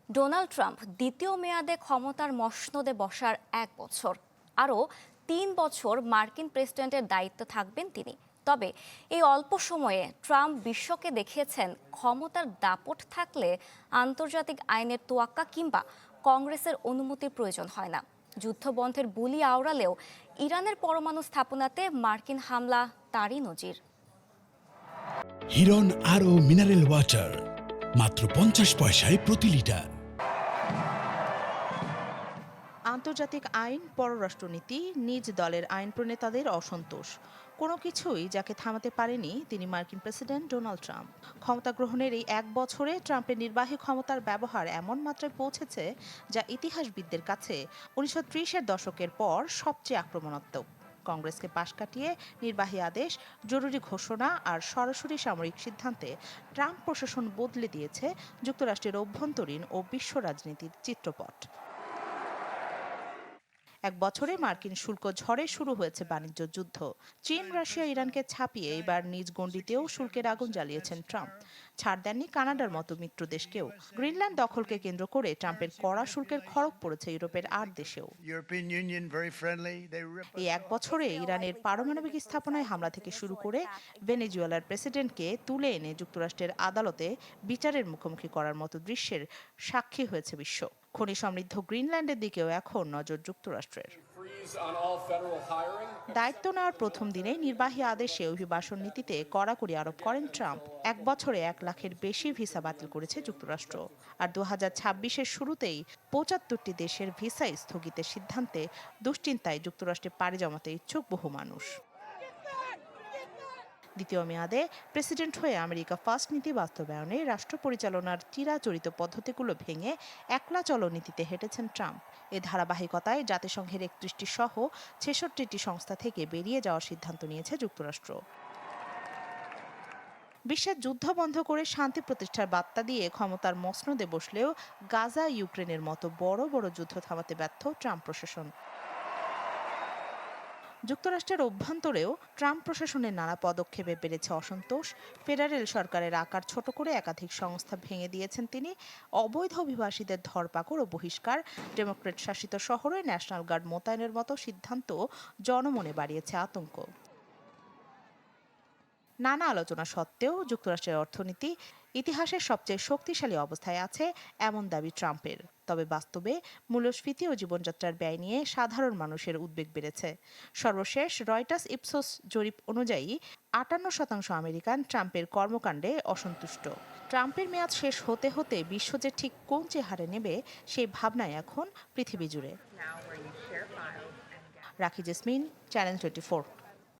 Donald Trump দ্বিতীয় মেয়াদে ক্ষমতার মসনদে বসার 1 বছর, আরও 3 বছর মার্কিন প্রেসিডেন্টের দায়িত্বে থাকবেন তিনি। তবে এই অল্প সময়ে ট্রাম্প বিশ্বকে দেখিয়েছেন ক্ষমতার দাপট থাকলে আন্তর্জাতিক আইনের তোয়াক্কা কিংবা কংগ্রেসের অনুমতির প্রয়োজন হয় না। যুদ্ধবন্ধের বুলি আওড়ালেও ইরানের পরমাণু স্থাপনাতে মার্কিন হামলা তারই নজির। হিরন আরও মিনারেল ওয়াটার মাত্র 50 পয়সায় প্রতি লিটার। আন্তর্জাতিক আইন, পররাষ্ট্রনীতি, নিজ দলের আইন প্রণেতাদের অসন্তোষ, কোনো কিছুই যাকে থামাতে পারেনি তিনি মার্কিন প্রেসিডেন্ট ডোনাল্ড ট্রাম্প। ক্ষমতা গ্রহণের এই 1 বছরে ট্রাম্পের নির্বাহী ক্ষমতার ব্যবহার এমন মাত্রায় পৌঁছেছে যা ইতিহাসবিদদের কাছে 1930-এর দশকের পর সবচেয়ে আক্রমণাত্মক। কংগ্রেসকে পাশ কাটিয়ে নির্বাহী আদেশ, জরুরি ঘোষণা আর সরাসরি সামরিক সিদ্ধান্তে ট্রাম্প প্রশাসন বদলে দিয়েছে যুক্তরাষ্ট্রের অভ্যন্তরীণ ও বিশ্ব রাজনীতির চিত্রপট। 1 বছরে মার্কিন শুল্ক ঝড়ে শুরু হয়েছে বাণিজ্য যুদ্ধ। চীন, রাশিয়া, ইরানকে ছাপিয়ে এবার নিজ গণ্ডিতেও শুল্কের আগুন জ্বালিয়েছেন ট্রাম্প। ছাড় দেননি কানাডার মতো মিত্র দেশকেও। গ্রিনল্যান্ড দখলকে কেন্দ্র করে ট্রাম্পের কড়া শুল্কের খড়গ পড়েছে ইউরোপের 8 দেশেও। এই 1 বছরে ইরানের পারমাণবিক স্থাপনায় হামলা থেকে শুরু করে ভেনেজুয়েলার প্রেসিডেন্টকে তুলে এনে যুক্তরাষ্ট্রের আদালতে বিচারের মুখোমুখি করার মতো দৃশ্যের সাক্ষী হয়েছে বিশ্ব। খনি সমৃদ্ধ গ্রিনল্যান্ডের দিকেও এখন নজর যুক্তরাষ্ট্রের। দায়িত্ব নেওয়ার প্রথম দিনে নির্বাহী আদেশে অভিবাসন নীতিতে কড়াকড়ি আরোপ করেন ট্রাম্প। 1 বছরে 1 লাখের বেশি ভিসা বাতিল করেছে যুক্তরাষ্ট্র। আর 2026-এর শুরুতেই 75টি দেশের ভিসা স্থগিতের সিদ্ধান্তে দুশ্চিন্তায় যুক্তরাষ্ট্রে পাড়ি জমাতে ইচ্ছুক বহু মানুষ। দ্বিতীয় মেয়াদে প্রেসিডেন্ট হয়ে আমেরিকা ফার্স্ট নীতি বাস্তবায়নে রাষ্ট্র পরিচালনার চিরাচরিত পদ্ধতিগুলো ভেঙে একলা চলো নীতিতে হেঁটেছেন ট্রাম্প। এ ধারাবাহিকতায় জাতিসংঘের 31টি সহ 66টি সংস্থা থেকে বেরিয়ে যাওয়ার সিদ্ধান্ত নিয়েছে যুক্তরাষ্ট্র। বিশ্বের যুদ্ধ বন্ধ করে শান্তি প্রতিষ্ঠার বার্তা দিয়ে ক্ষমতার মসনদে বসলেও গাজা, ইউক্রেনের মতো বড় বড় যুদ্ধ থামাতে ব্যর্থ ট্রাম্প প্রশাসন। যুক্তরাষ্ট্রের অভ্যন্তরেও ট্রাম্প প্রশাসনের নানা পদক্ষেপে বেড়েছে অসন্তোষ। ফেডারেল সরকারের আকার ছোট করে একাধিক সংস্থা ভেঙে দিয়েছেন তিনি। অবৈধ অভিবাসীদের ধরপাকড় ও বহিষ্কার, ডেমোক্রেট শাসিত শহরে ন্যাশনাল গার্ড মোতায়েনের মতো সিদ্ধান্ত জনমনে বাড়িয়েছে আতঙ্ক। নানা আলোচনা সত্ত্বেও যুক্তরাষ্ট্রের অর্থনীতি ইতিহাসের সবচেয়ে শক্তিশালী অবস্থায় আছে এমন দাবি ট্রাম্পের। তবে বাস্তবে মূল্যস্ফীতি ও জীবনযাত্রার ব্যয় নিয়ে সাধারণ মানুষের উদ্বেগ বেড়েছে। সর্বশেষ রয়টার্স ইপসোস জরিপ অনুযায়ী 58% আমেরিকান ট্রাম্পের কর্মকাণ্ডে অসন্তুষ্ট। ট্রাম্পের মেয়াদ শেষ হতে হতে বিশ্ব যে ঠিক কোন চেহারা নেবে সেই ভাবনায় এখন পৃথিবী জুড়ে। রাখি জেসমিন, চ্যানেল 24।